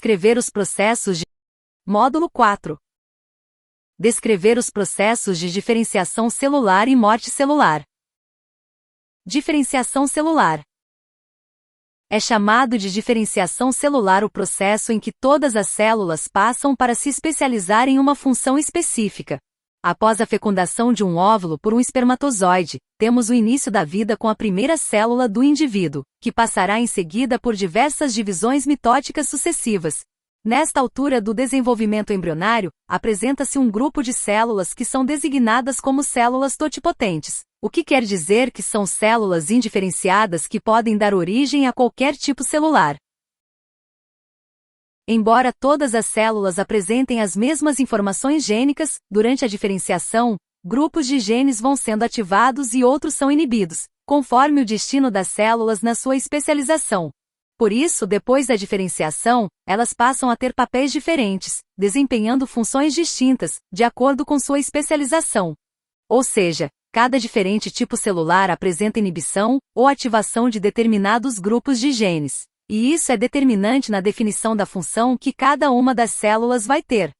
Descrever os processos de... Módulo 4. Descrever os processos de diferenciação celular e morte celular. Diferenciação celular. É chamado de diferenciação celular o processo em que todas as células passam para se especializar em uma função específica. Após a fecundação de um óvulo por um espermatozoide, temos o início da vida com a primeira célula do indivíduo, que passará em seguida por diversas divisões mitóticas sucessivas. Nesta altura do desenvolvimento embrionário, apresenta-se um grupo de células que são designadas como células totipotentes, o que quer dizer que são células indiferenciadas que podem dar origem a qualquer tipo celular. Embora todas as células apresentem as mesmas informações gênicas, durante a diferenciação, grupos de genes vão sendo ativados e outros são inibidos, conforme o destino das células na sua especialização. Por isso, depois da diferenciação, elas passam a ter papéis diferentes, desempenhando funções distintas, de acordo com sua especialização. Ou seja, cada diferente tipo celular apresenta inibição ou ativação de determinados grupos de genes. E isso é determinante na definição da função que cada uma das células vai ter.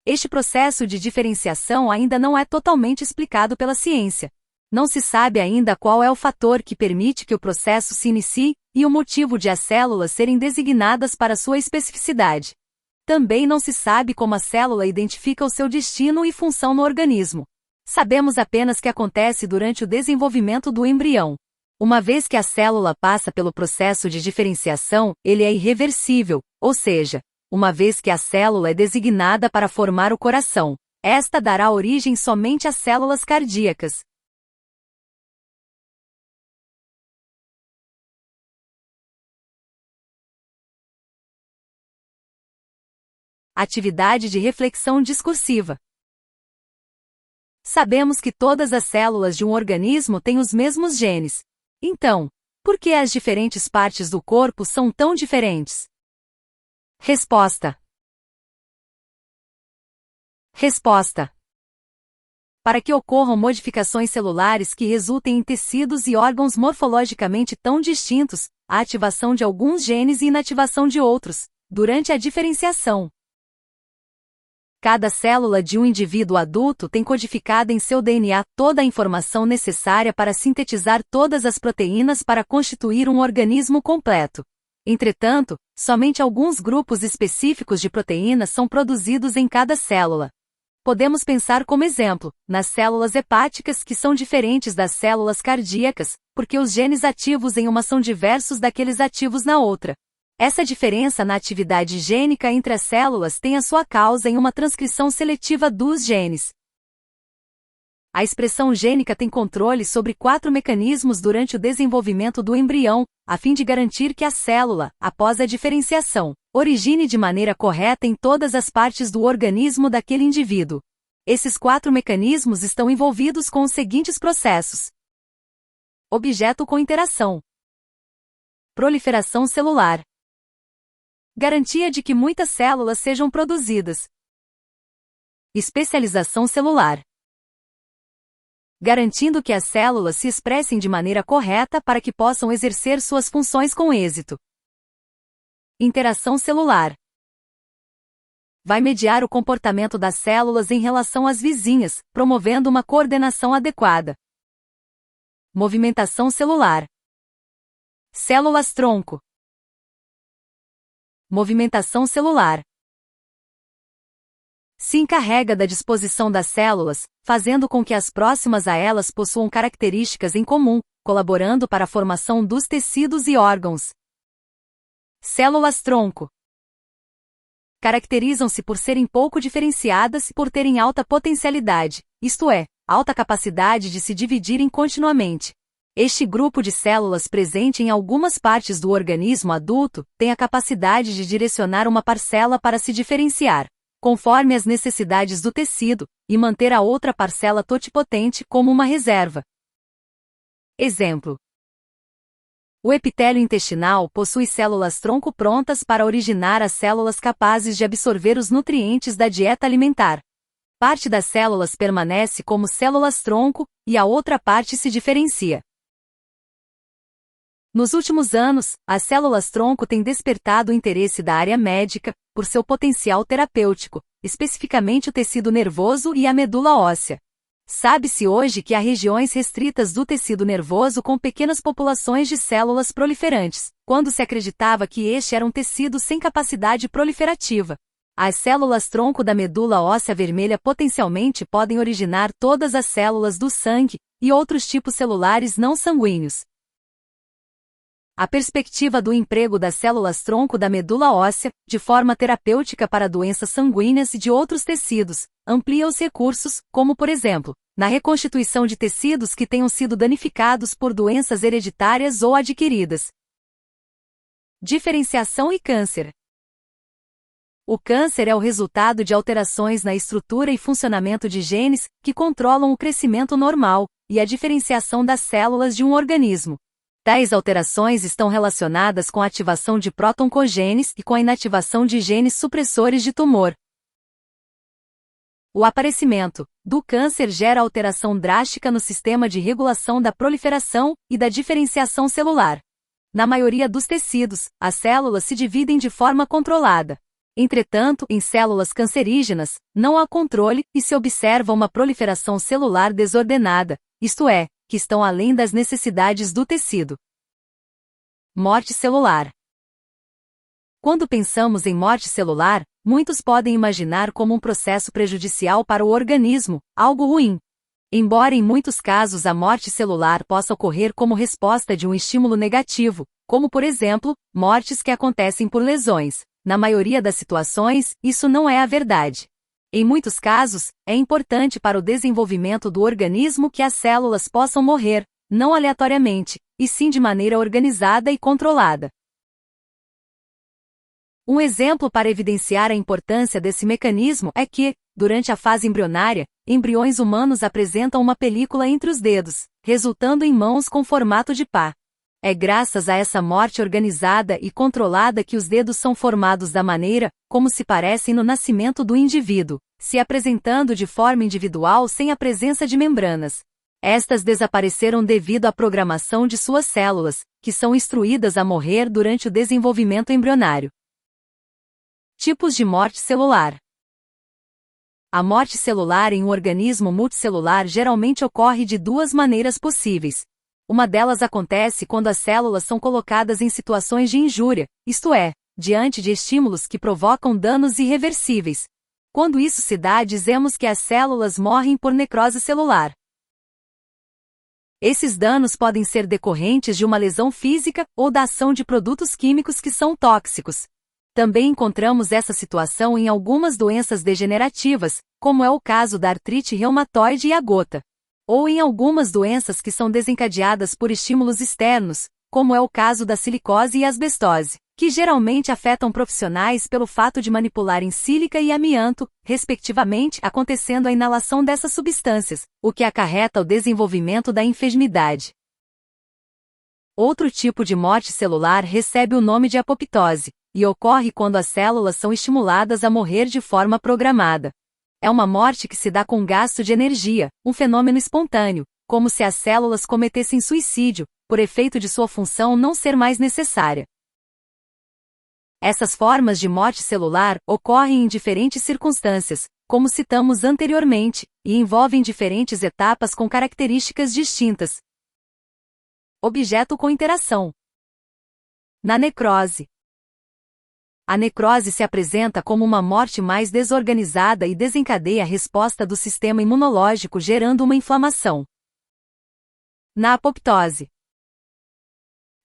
Este processo de diferenciação ainda não é totalmente explicado pela ciência. Não se sabe ainda qual é o fator que permite que o processo se inicie e o motivo de as células serem designadas para sua especificidade. Também não se sabe como a célula identifica o seu destino e função no organismo. Sabemos apenas que acontece durante o desenvolvimento do embrião. Uma vez que a célula passa pelo processo de diferenciação, ele é irreversível, ou seja, uma vez que a célula é designada para formar o coração, esta dará origem somente às células cardíacas. Atividade de reflexão discursiva. Sabemos que todas as células de um organismo têm os mesmos genes. Então, por que as diferentes partes do corpo são tão diferentes? Resposta. Resposta. Para que ocorram modificações celulares que resultem em tecidos e órgãos morfologicamente tão distintos, a ativação de alguns genes e inativação de outros, durante a diferenciação. Cada célula de um indivíduo adulto tem codificada em seu DNA toda a informação necessária para sintetizar todas as proteínas para constituir um organismo completo. Entretanto, somente alguns grupos específicos de proteínas são produzidos em cada célula. Podemos pensar como exemplo, nas células hepáticas que são diferentes das células cardíacas, porque os genes ativos em uma são diversos daqueles ativos na outra. Essa diferença na atividade gênica entre as células tem a sua causa em uma transcrição seletiva dos genes. A expressão gênica tem controle sobre 4 mecanismos durante o desenvolvimento do embrião, a fim de garantir que a célula, após a diferenciação, origine de maneira correta em todas as partes do organismo daquele indivíduo. Esses 4 mecanismos estão envolvidos com os seguintes processos. Objeto com interação. Proliferação celular. Garantia de que muitas células sejam produzidas. Especialização celular. Garantindo que as células se expressem de maneira correta para que possam exercer suas funções com êxito. Interação celular. Vai mediar o comportamento das células em relação às vizinhas, promovendo uma coordenação adequada. Movimentação celular. Células-tronco. Movimentação celular. Se encarrega da disposição das células, fazendo com que as próximas a elas possuam características em comum, colaborando para a formação dos tecidos e órgãos. Células-tronco. Caracterizam-se por serem pouco diferenciadas e por terem alta potencialidade, isto é, alta capacidade de se dividirem continuamente. Este grupo de células presente em algumas partes do organismo adulto tem a capacidade de direcionar uma parcela para se diferenciar, conforme as necessidades do tecido, e manter a outra parcela totipotente como uma reserva. Exemplo. O epitélio intestinal possui células-tronco prontas para originar as células capazes de absorver os nutrientes da dieta alimentar. Parte das células permanece como células-tronco, e a outra parte se diferencia. Nos últimos anos, as células-tronco têm despertado o interesse da área médica, por seu potencial terapêutico, especificamente o tecido nervoso e a medula óssea. Sabe-se hoje que há regiões restritas do tecido nervoso com pequenas populações de células proliferantes, quando se acreditava que este era um tecido sem capacidade proliferativa. As células-tronco da medula óssea vermelha potencialmente podem originar todas as células do sangue e outros tipos celulares não sanguíneos. A perspectiva do emprego das células-tronco da medula óssea, de forma terapêutica para doenças sanguíneas e de outros tecidos, amplia os recursos, como por exemplo, na reconstituição de tecidos que tenham sido danificados por doenças hereditárias ou adquiridas. Diferenciação e câncer. O câncer é o resultado de alterações na estrutura e funcionamento de genes que controlam o crescimento normal e a diferenciação das células de um organismo. Tais alterações estão relacionadas com a ativação de protoncogenes e com a inativação de genes supressores de tumor. O aparecimento do câncer gera alteração drástica no sistema de regulação da proliferação e da diferenciação celular. Na maioria dos tecidos, as células se dividem de forma controlada. Entretanto, em células cancerígenas, não há controle e se observa uma proliferação celular desordenada, isto é, que estão além das necessidades do tecido. Morte celular. Quando pensamos em morte celular, muitos podem imaginar como um processo prejudicial para o organismo, algo ruim. Embora em muitos casos a morte celular possa ocorrer como resposta de um estímulo negativo, como por exemplo, mortes que acontecem por lesões, na maioria das situações, isso não é a verdade. Em muitos casos, é importante para o desenvolvimento do organismo que as células possam morrer, não aleatoriamente, e sim de maneira organizada e controlada. Um exemplo para evidenciar a importância desse mecanismo é que, durante a fase embrionária, embriões humanos apresentam uma película entre os dedos, resultando em mãos com formato de pá. É graças a essa morte organizada e controlada que os dedos são formados da maneira como se parecem no nascimento do indivíduo, se apresentando de forma individual sem a presença de membranas. Estas desapareceram devido à programação de suas células, que são instruídas a morrer durante o desenvolvimento embrionário. Tipos de morte celular. A morte celular em um organismo multicelular geralmente ocorre de duas maneiras possíveis. Uma delas acontece quando as células são colocadas em situações de injúria, isto é, diante de estímulos que provocam danos irreversíveis. Quando isso se dá, dizemos que as células morrem por necrose celular. Esses danos podem ser decorrentes de uma lesão física ou da ação de produtos químicos que são tóxicos. Também encontramos essa situação em algumas doenças degenerativas, como é o caso da artrite reumatoide e a gota. Ou em algumas doenças que são desencadeadas por estímulos externos, como é o caso da silicose e asbestose, que geralmente afetam profissionais pelo fato de manipularem sílica e amianto, respectivamente, acontecendo a inalação dessas substâncias, o que acarreta o desenvolvimento da enfermidade. Outro tipo de morte celular recebe o nome de apoptose, e ocorre quando as células são estimuladas a morrer de forma programada. É uma morte que se dá com gasto de energia, um fenômeno espontâneo, como se as células cometessem suicídio, por efeito de sua função não ser mais necessária. Essas formas de morte celular ocorrem em diferentes circunstâncias, como citamos anteriormente, e envolvem diferentes etapas com características distintas. Objeto com interação. Na necrose. A necrose se apresenta como uma morte mais desorganizada e desencadeia a resposta do sistema imunológico gerando uma inflamação. Na apoptose.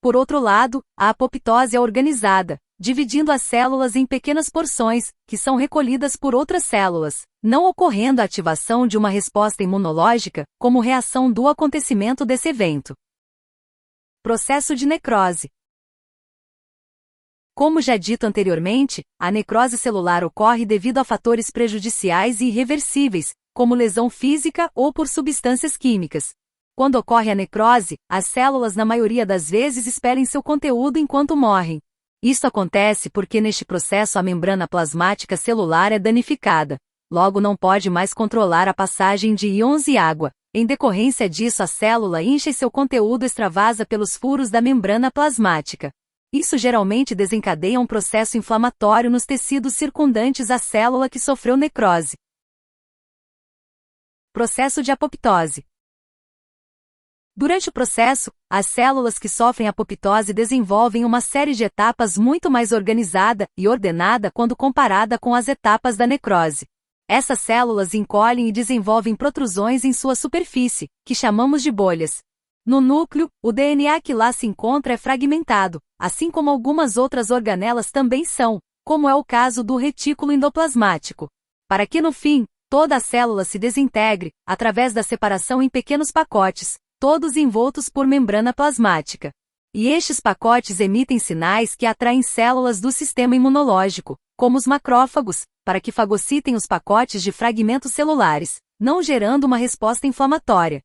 Por outro lado, a apoptose é organizada, dividindo as células em pequenas porções, que são recolhidas por outras células, não ocorrendo a ativação de uma resposta imunológica, como reação do acontecimento desse evento. Processo de necrose. Como já dito anteriormente, a necrose celular ocorre devido a fatores prejudiciais e irreversíveis, como lesão física ou por substâncias químicas. Quando ocorre a necrose, as células na maioria das vezes expelem seu conteúdo enquanto morrem. Isso acontece porque neste processo a membrana plasmática celular é danificada. logo não pode mais controlar a passagem de íons e água. Em decorrência disso, a célula incha e seu conteúdo extravasa pelos furos da membrana plasmática. Isso geralmente desencadeia um processo inflamatório nos tecidos circundantes à célula que sofreu necrose. Processo de apoptose. Durante o processo, as células que sofrem apoptose desenvolvem uma série de etapas muito mais organizada e ordenada quando comparada com as etapas da necrose. Essas células encolhem e desenvolvem protrusões em sua superfície, que chamamos de bolhas. No núcleo, o DNA que lá se encontra é fragmentado, assim como algumas outras organelas também são, como é o caso do retículo endoplasmático. Para que no fim, toda a célula se desintegre, através da separação em pequenos pacotes, todos envoltos por membrana plasmática. E estes pacotes emitem sinais que atraem células do sistema imunológico, como os macrófagos, para que fagocitem os pacotes de fragmentos celulares, não gerando uma resposta inflamatória.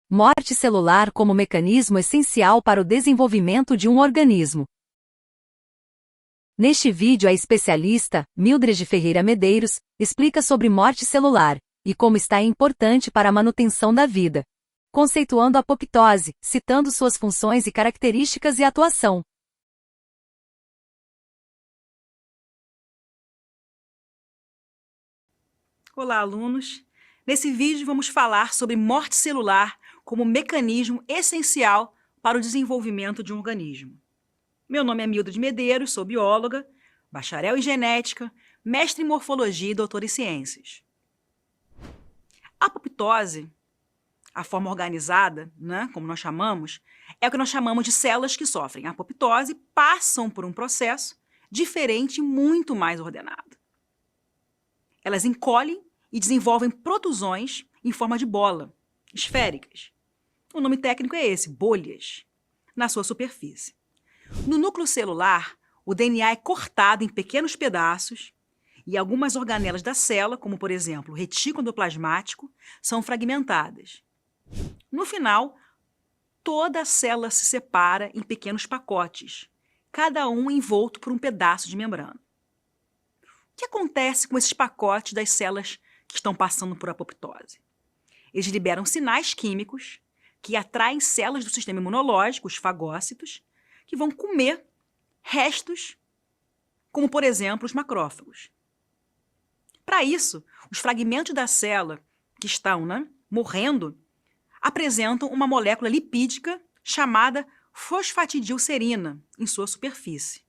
Morte celular como mecanismo essencial para o desenvolvimento de um organismo. Neste vídeo, a especialista, Mildred Ferreira Medeiros, explica sobre morte celular, e como está importante para a manutenção da vida. Conceituando a apoptose, citando suas funções e características e atuação. Olá, alunos! Nesse vídeo vamos falar sobre morte celular como mecanismo essencial para o desenvolvimento de um organismo. Meu nome é Mildred Medeiros, sou bióloga, bacharel em genética, mestre em morfologia e doutora em ciências. A apoptose, a forma organizada, como nós chamamos, é o que nós chamamos de células que sofrem apoptose e passam por um processo diferente e muito mais ordenado. Elas encolhem e desenvolvem protusões em forma de bola, esféricas. O nome técnico é esse, bolhas, na sua superfície. No núcleo celular, o DNA é cortado em pequenos pedaços e algumas organelas da célula, como por exemplo o retículo endoplasmático, são fragmentadas. No final, toda a célula se separa em pequenos pacotes, cada um envolto por um pedaço de membrana. O que acontece com esses pacotes das células que estão passando por apoptose? Eles liberam sinais químicos que atraem células do sistema imunológico, os fagócitos, que vão comer restos, como por exemplo os macrófagos. Para isso, os fragmentos da célula que estão morrendo apresentam uma molécula lipídica chamada fosfatidilcerina em sua superfície.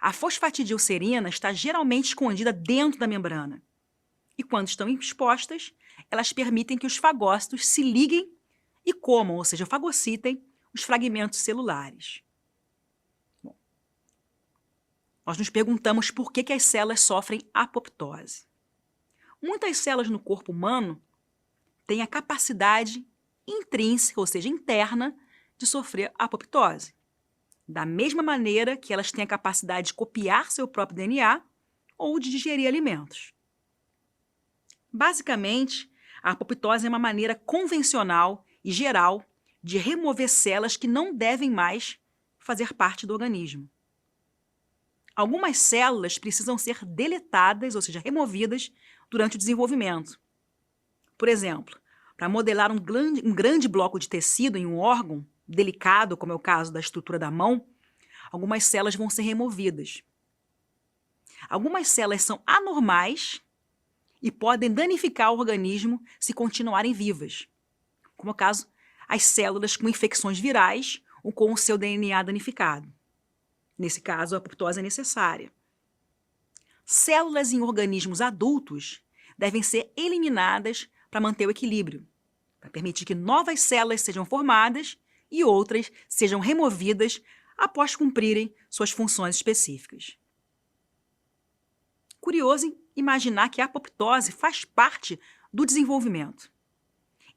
A fosfatidilcerina está geralmente escondida dentro da membrana e, quando estão expostas, elas permitem que os fagócitos se liguem e comam, ou seja, fagocitem os fragmentos celulares. Bom, nós nos perguntamos por que as células sofrem apoptose. Muitas células no corpo humano têm a capacidade intrínseca, ou seja, interna, de sofrer apoptose. Da mesma maneira que elas têm a capacidade de copiar seu próprio DNA ou de digerir alimentos. Basicamente, a apoptose é uma maneira convencional e geral de remover células que não devem mais fazer parte do organismo. Algumas células precisam ser deletadas, ou seja, removidas durante o desenvolvimento. Por exemplo, para modelar um grande bloco de tecido em um órgão delicado, como é o caso da estrutura da mão, algumas células vão ser removidas. Algumas células são anormais e podem danificar o organismo se continuarem vivas, como é o caso as células com infecções virais ou com o seu DNA danificado. Nesse caso, a apoptose é necessária. Células em organismos adultos devem ser eliminadas para manter o equilíbrio, para permitir que novas células sejam formadas e outras sejam removidas após cumprirem suas funções específicas. Curioso imaginar que a apoptose faz parte do desenvolvimento.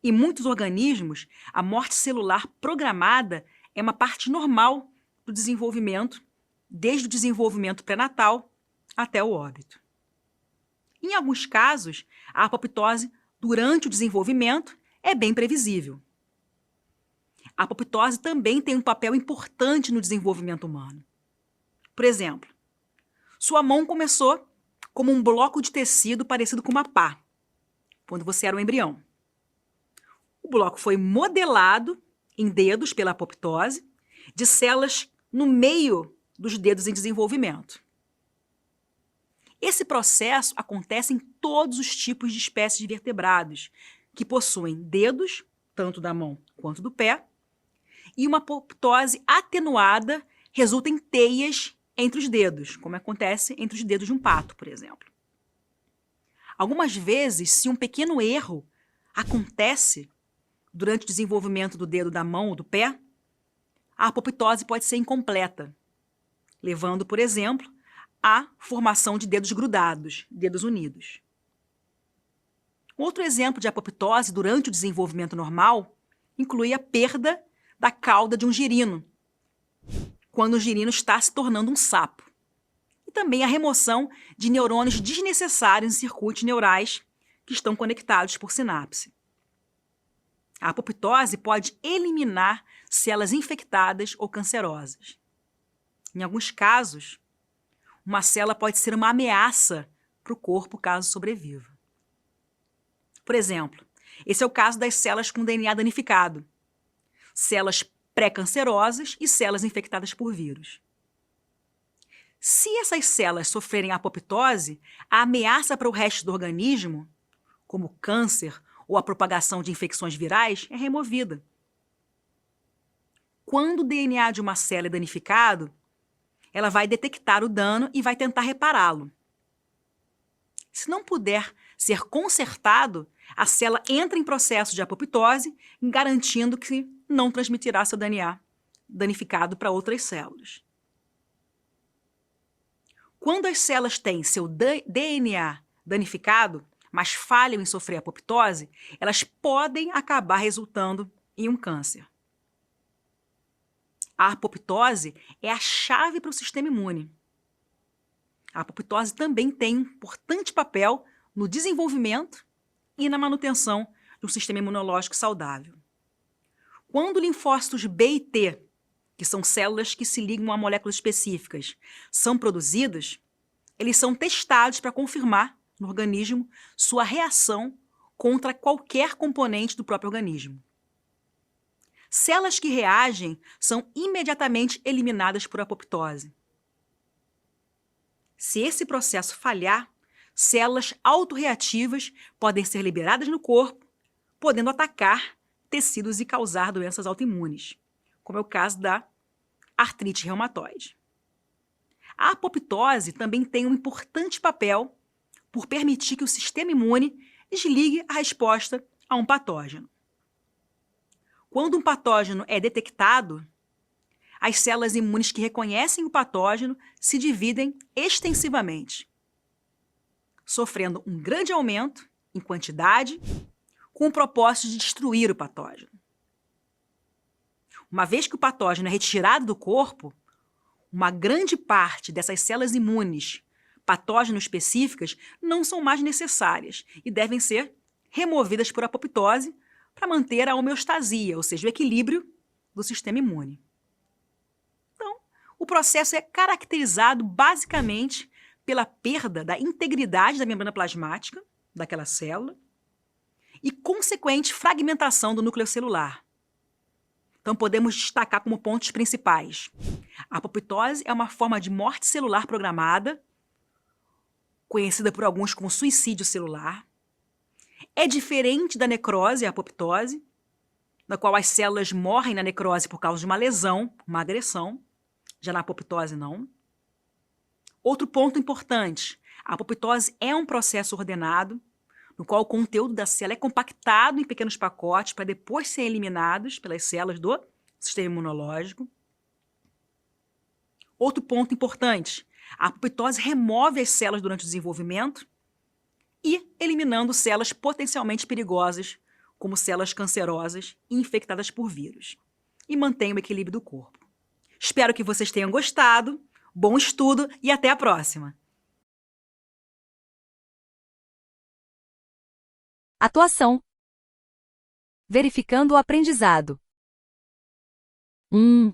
Em muitos organismos, a morte celular programada é uma parte normal do desenvolvimento, desde o desenvolvimento pré-natal até o óbito. Em alguns casos, a apoptose durante o desenvolvimento é bem previsível. A apoptose também tem um papel importante no desenvolvimento humano. Por exemplo, sua mão começou como um bloco de tecido parecido com uma pá, quando você era um embrião. O bloco foi modelado em dedos pela apoptose de células no meio dos dedos em desenvolvimento. Esse processo acontece em todos os tipos de espécies de vertebrados, que possuem dedos, tanto da mão quanto do pé, e uma apoptose atenuada resulta em teias entre os dedos, como acontece entre os dedos de um pato, por exemplo. Algumas vezes, se um pequeno erro acontece durante o desenvolvimento do dedo da mão ou do pé, a apoptose pode ser incompleta, levando, por exemplo, à formação de dedos grudados, dedos unidos. Outro exemplo de apoptose durante o desenvolvimento normal inclui a perda da cauda de um girino, quando o girino está se tornando um sapo. E também a remoção de neurônios desnecessários em circuitos neurais que estão conectados por sinapse. A apoptose pode eliminar células infectadas ou cancerosas. Em alguns casos, uma célula pode ser uma ameaça para o corpo caso sobreviva. Por exemplo, esse é o caso das células com DNA danificado, células pré-cancerosas e células infectadas por vírus. Se essas células sofrerem apoptose, a ameaça para o resto do organismo, como câncer ou a propagação de infecções virais, é removida. Quando o DNA de uma célula é danificado, ela vai detectar o dano e vai tentar repará-lo. Se não puder ser consertado, a célula entra em processo de apoptose, garantindo que não transmitirá seu DNA danificado para outras células. Quando as células têm seu DNA danificado, mas falham em sofrer apoptose, elas podem acabar resultando em um câncer. A apoptose é a chave para o sistema imune. A apoptose também tem um importante papel no desenvolvimento e na manutenção de um sistema imunológico saudável. Quando linfócitos B e T, que são células que se ligam a moléculas específicas, são produzidos, eles são testados para confirmar no organismo sua reação contra qualquer componente do próprio organismo. Células que reagem são imediatamente eliminadas por apoptose. Se esse processo falhar, células autorreativas podem ser liberadas no corpo, podendo atacar tecidos e causar doenças autoimunes, como é o caso da artrite reumatoide. A apoptose também tem um importante papel por permitir que o sistema imune desligue a resposta a um patógeno. Quando um patógeno é detectado, as células imunes que reconhecem o patógeno se dividem extensivamente, sofrendo um grande aumento em quantidade, com o propósito de destruir o patógeno. Uma vez que o patógeno é retirado do corpo, uma grande parte dessas células imunes patógenos específicas não são mais necessárias e devem ser removidas por apoptose para manter a homeostasia, ou seja, o equilíbrio do sistema imune. Então, o processo é caracterizado basicamente pela perda da integridade da membrana plasmática daquela célula e consequente fragmentação do núcleo celular. Então, podemos destacar como pontos principais: a apoptose é uma forma de morte celular programada, conhecida por alguns como suicídio celular. É diferente da necrose, a apoptose, na qual as células morrem na necrose por causa de uma lesão, uma agressão. Já na apoptose, não. Outro ponto importante: a apoptose é um processo ordenado, no qual o conteúdo da célula é compactado em pequenos pacotes para depois serem eliminados pelas células do sistema imunológico. Outro ponto importante: a apoptose remove as células durante o desenvolvimento e eliminando células potencialmente perigosas, como células cancerosas e infectadas por vírus, e mantém o equilíbrio do corpo. Espero que vocês tenham gostado, bom estudo e até a próxima! Atuação. Verificando o aprendizado. 1.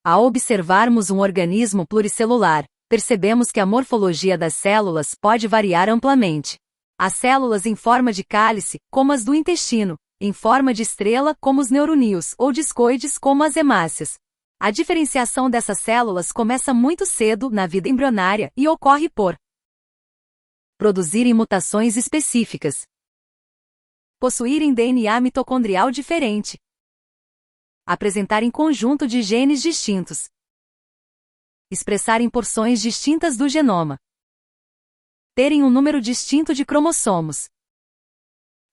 Ao observarmos um organismo pluricelular, percebemos que a morfologia das células pode variar amplamente. Há células em forma de cálice, como as do intestino, em forma de estrela, como os neuronídeos, ou discoides, como as hemácias. A diferenciação dessas células começa muito cedo na vida embrionária e ocorre por produzirem mutações específicas, possuírem DNA mitocondrial diferente, apresentarem conjunto de genes distintos, expressarem porções distintas do genoma, terem um número distinto de cromossomos.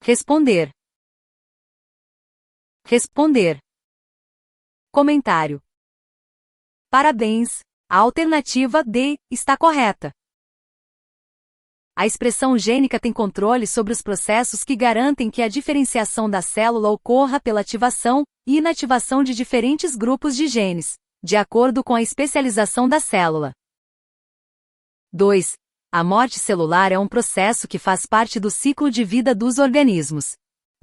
Responder. Comentário. Parabéns, a alternativa D está correta. A expressão gênica tem controle sobre os processos que garantem que a diferenciação da célula ocorra pela ativação e inativação de diferentes grupos de genes, de acordo com a especialização da célula. 2. A morte celular é um processo que faz parte do ciclo de vida dos organismos.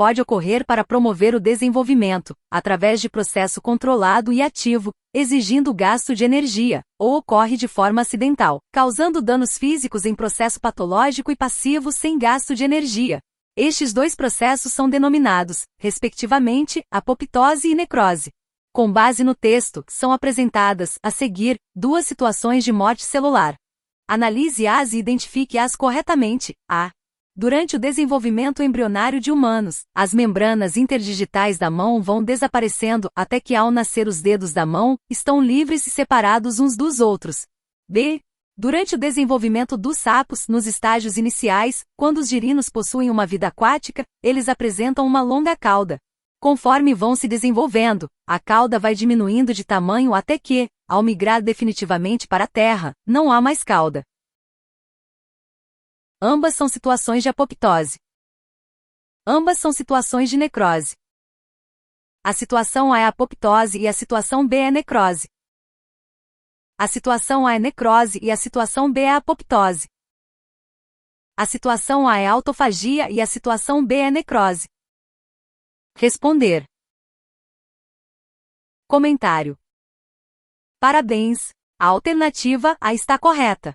Pode ocorrer para promover o desenvolvimento, através de processo controlado e ativo, exigindo gasto de energia, ou ocorre de forma acidental, causando danos físicos em processo patológico e passivo sem gasto de energia. Estes dois processos são denominados, respectivamente, apoptose e necrose. Com base no texto, são apresentadas, a seguir, duas situações de morte celular. Analise-as e identifique-as corretamente. A. Durante o desenvolvimento embrionário de humanos, as membranas interdigitais da mão vão desaparecendo até que, ao nascer, os dedos da mão estão livres e separados uns dos outros. B. Durante o desenvolvimento dos sapos, nos estágios iniciais, quando os girinos possuem uma vida aquática, eles apresentam uma longa cauda. Conforme vão se desenvolvendo, a cauda vai diminuindo de tamanho até que, ao migrar definitivamente para a terra, não há mais cauda. Ambas são situações de apoptose. Ambas são situações de necrose. A situação A é apoptose e a situação B é necrose. A situação A é necrose e a situação B é apoptose. A situação A é autofagia e a situação B é necrose. Responder. Comentário. Parabéns, a alternativa A está correta.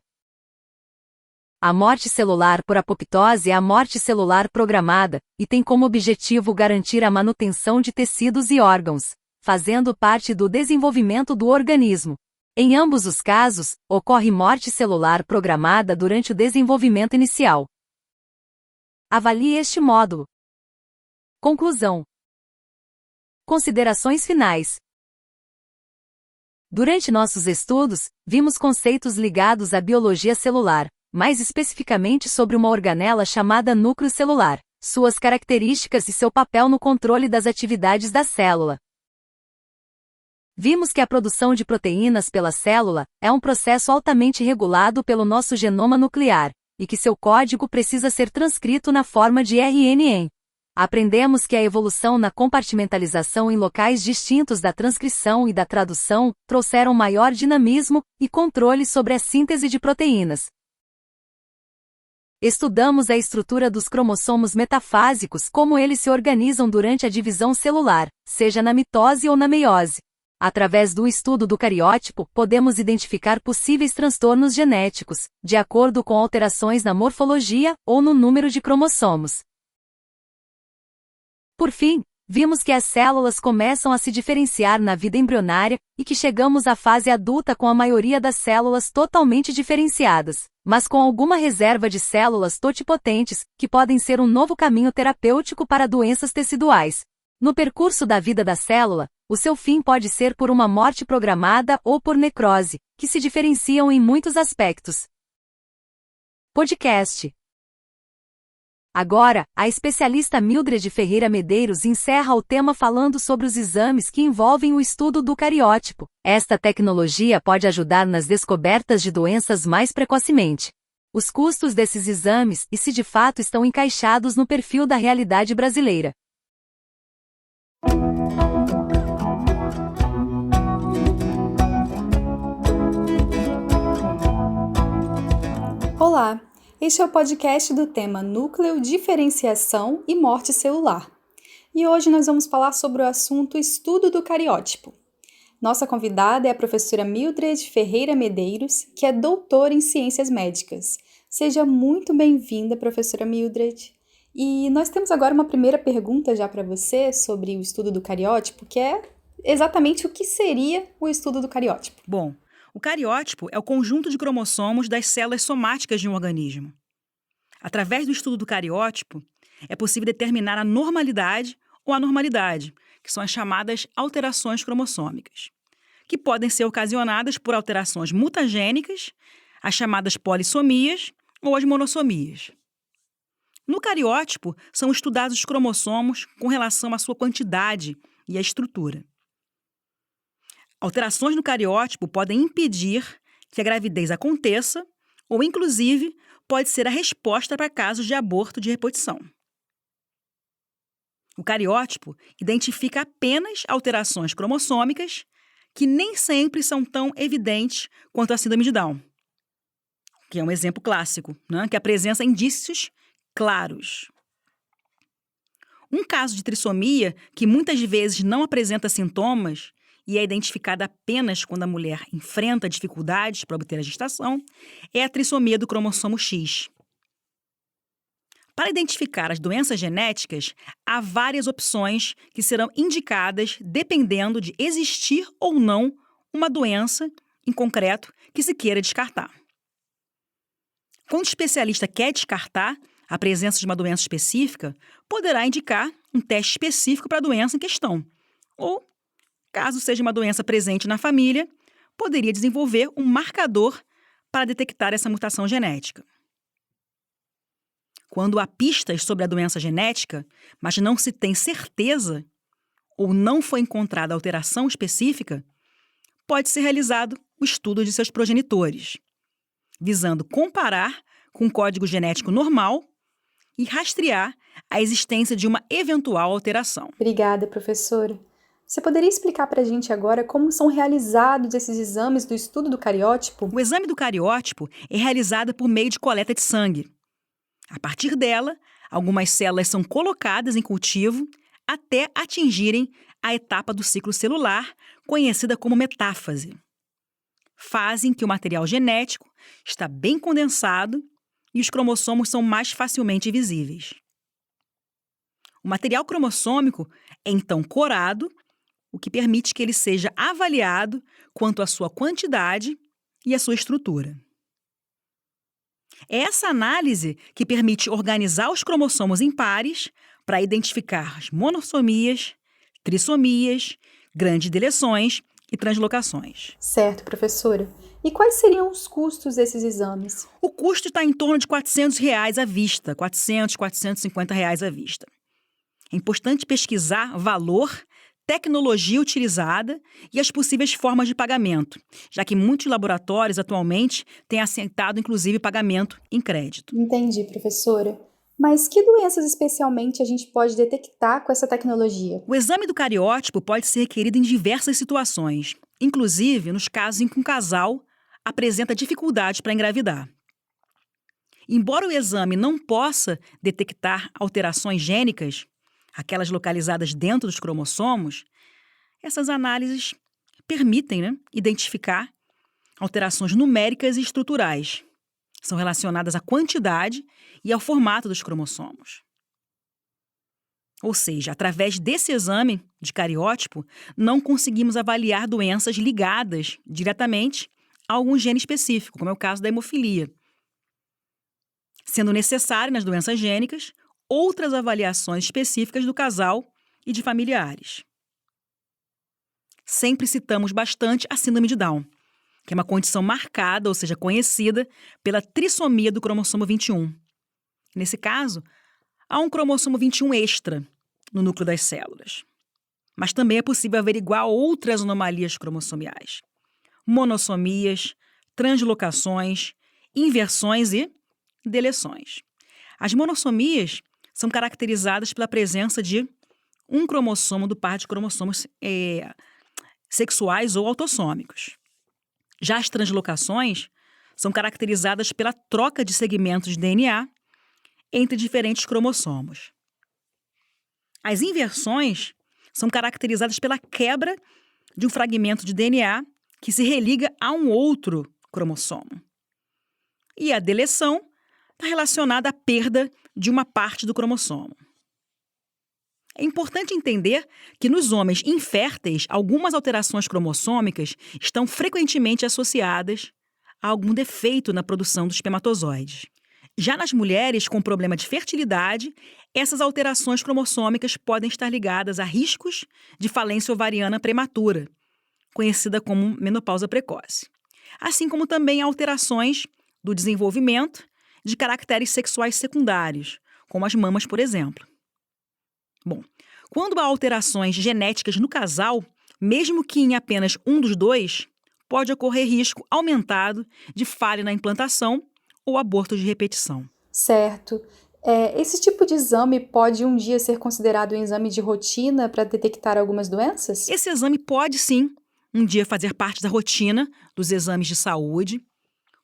A morte celular por apoptose é a morte celular programada, e tem como objetivo garantir a manutenção de tecidos e órgãos, fazendo parte do desenvolvimento do organismo. Em ambos os casos, ocorre morte celular programada durante o desenvolvimento inicial. Avalie este módulo. Conclusão. Considerações finais. Durante nossos estudos, vimos conceitos ligados à biologia celular, mais especificamente sobre uma organela chamada núcleo celular, suas características e seu papel no controle das atividades da célula. Vimos que a produção de proteínas pela célula é um processo altamente regulado pelo nosso genoma nuclear, e que seu código precisa ser transcrito na forma de RNA. Aprendemos que a evolução na compartimentalização em locais distintos da transcrição e da tradução trouxeram maior dinamismo e controle sobre a síntese de proteínas. Estudamos a estrutura dos cromossomos metafásicos, como eles se organizam durante a divisão celular, seja na mitose ou na meiose. Através do estudo do cariótipo, podemos identificar possíveis transtornos genéticos, de acordo com alterações na morfologia ou no número de cromossomos. Por fim, vimos que as células começam a se diferenciar na vida embrionária e que chegamos à fase adulta com a maioria das células totalmente diferenciadas, mas com alguma reserva de células totipotentes, que podem ser um novo caminho terapêutico para doenças teciduais. No percurso da vida da célula, o seu fim pode ser por uma morte programada ou por necrose, que se diferenciam em muitos aspectos. Podcast. Agora, a especialista Mildred Ferreira Medeiros encerra o tema falando sobre os exames que envolvem o estudo do cariótipo. Esta tecnologia pode ajudar nas descobertas de doenças mais precocemente. Os custos desses exames e se de fato estão encaixados no perfil da realidade brasileira. Olá! Este é o podcast do tema Núcleo, Diferenciação e Morte Celular. E hoje nós vamos falar sobre o assunto estudo do cariótipo. Nossa convidada é a professora Mildred Ferreira Medeiros, que é doutora em Ciências Médicas. Seja muito bem-vinda, professora Mildred. E nós temos agora uma primeira pergunta já para você sobre o estudo do cariótipo, que é exatamente o que seria o estudo do cariótipo. Bom, o cariótipo é o conjunto de cromossomos das células somáticas de um organismo. Através do estudo do cariótipo, é possível determinar a normalidade ou anormalidade, que são as chamadas alterações cromossômicas, que podem ser ocasionadas por alterações mutagênicas, as chamadas polissomias ou as monossomias. No cariótipo, são estudados os cromossomos com relação à sua quantidade e à estrutura. Alterações no cariótipo podem impedir que a gravidez aconteça ou, inclusive, pode ser a resposta para casos de aborto de repetição. O cariótipo identifica apenas alterações cromossômicas que nem sempre são tão evidentes quanto a síndrome de Down, que é um exemplo clássico, né, que apresenta indícios claros. Um caso de trissomia que muitas vezes não apresenta sintomas e é identificada apenas quando a mulher enfrenta dificuldades para obter a gestação, é a trissomia do cromossomo X. Para identificar as doenças genéticas, há várias opções que serão indicadas dependendo de existir ou não uma doença, em concreto, que se queira descartar. Quando o especialista quer descartar a presença de uma doença específica, poderá indicar um teste específico para a doença em questão, ou, caso seja uma doença presente na família, poderia desenvolver um marcador para detectar essa mutação genética. Quando há pistas sobre a doença genética, mas não se tem certeza ou não foi encontrada alteração específica, pode ser realizado o estudo de seus progenitores, visando comparar com o código genético normal e rastrear a existência de uma eventual alteração. Obrigada, professora. Você poderia explicar para a gente agora como são realizados esses exames do estudo do cariótipo? O exame do cariótipo é realizado por meio de coleta de sangue. A partir dela, algumas células são colocadas em cultivo até atingirem a etapa do ciclo celular, conhecida como metáfase. Fase em que o material genético está bem condensado e os cromossomos são mais facilmente visíveis. O material cromossômico é então corado, o que permite que ele seja avaliado quanto à sua quantidade e à sua estrutura. É essa análise que permite organizar os cromossomos em pares para identificar as monossomias, trissomias, grandes deleções e translocações. Certo, professora. E quais seriam os custos desses exames? O custo está em torno de R$ 400 à vista, R$ 450 à vista. É importante pesquisar valor, tecnologia utilizada e as possíveis formas de pagamento, já que muitos laboratórios atualmente têm aceitado, inclusive, pagamento em crédito. Entendi, professora. Mas que doenças especialmente a gente pode detectar com essa tecnologia? O exame do cariótipo pode ser requerido em diversas situações, inclusive nos casos em que um casal apresenta dificuldade para engravidar. Embora o exame não possa detectar alterações gênicas, aquelas localizadas dentro dos cromossomos, essas análises permitem, identificar alterações numéricas e estruturais. São relacionadas à quantidade e ao formato dos cromossomos. Ou seja, através desse exame de cariótipo, não conseguimos avaliar doenças ligadas diretamente a algum gene específico, como é o caso da hemofilia, sendo necessário nas doenças gênicas outras avaliações específicas do casal e de familiares. Sempre citamos bastante a síndrome de Down, que é uma condição marcada, ou seja, conhecida pela trissomia do cromossomo 21. Nesse caso, há um cromossomo 21 extra no núcleo das células. Mas também é possível averiguar outras anomalias cromossomiais: monossomias, translocações, inversões e deleções. As monossomias são caracterizadas pela presença de um cromossomo do par de cromossomos sexuais ou autossômicos. Já as translocações são caracterizadas pela troca de segmentos de DNA entre diferentes cromossomos. As inversões são caracterizadas pela quebra de um fragmento de DNA que se religa a um outro cromossomo. E a deleção está relacionada à perda de uma parte do cromossomo. É importante entender que nos homens inférteis, algumas alterações cromossômicas estão frequentemente associadas a algum defeito na produção dos espermatozoides. Já nas mulheres com problema de fertilidade, essas alterações cromossômicas podem estar ligadas a riscos de falência ovariana prematura, conhecida como menopausa precoce, assim como também alterações do desenvolvimento de caracteres sexuais secundários, como as mamas, por exemplo. Bom, quando há alterações genéticas no casal, mesmo que em apenas um dos dois, pode ocorrer risco aumentado de falha na implantação ou aborto de repetição. Certo. Esse tipo de exame pode um dia ser considerado um exame de rotina para detectar algumas doenças? Esse exame pode, sim, um dia fazer parte da rotina dos exames de saúde,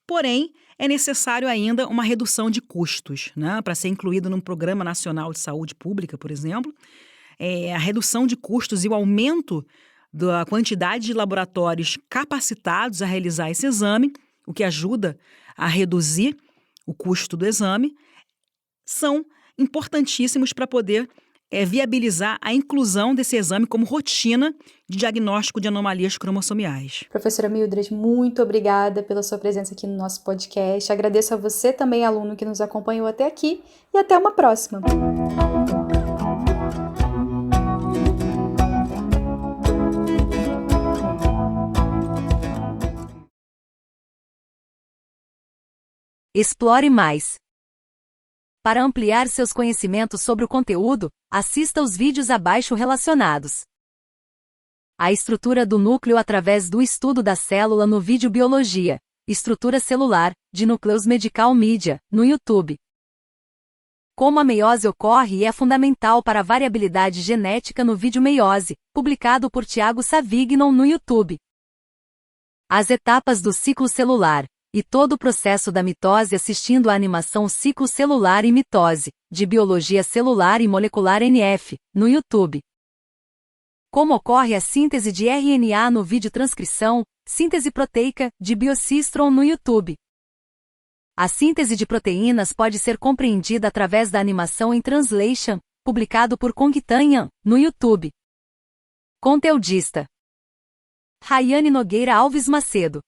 porém, é necessário ainda uma redução de custos, né, para ser incluído num Programa Nacional de Saúde Pública, por exemplo. A redução de custos e o aumento da quantidade de laboratórios capacitados a realizar esse exame, o que ajuda a reduzir o custo do exame, são importantíssimos para poder viabilizar a inclusão desse exame como rotina de diagnóstico de anomalias cromossomiais. Professora Mildred, muito obrigada pela sua presença aqui no nosso podcast. Agradeço a você também, aluno, que nos acompanhou até aqui, e até uma próxima. Explore mais. Para ampliar seus conhecimentos sobre o conteúdo, assista os vídeos abaixo relacionados. A estrutura do núcleo através do estudo da célula no vídeo Biologia, Estrutura Celular, de Núcleos Medical Media, no YouTube. Como a meiose ocorre e é fundamental para a variabilidade genética no vídeo Meiose, publicado por Tiago Savignon no YouTube. As etapas do ciclo celular e todo o processo da mitose assistindo à animação Ciclo Celular e Mitose, de Biologia Celular e Molecular NF, no YouTube. Como ocorre a síntese de RNA no vídeo Transcrição, Síntese Proteica, de Biocistron no YouTube. A síntese de proteínas pode ser compreendida através da animação em Translation, publicado por Kongtanyan, no YouTube. Conteudista: Rayane Nogueira Alves Macedo.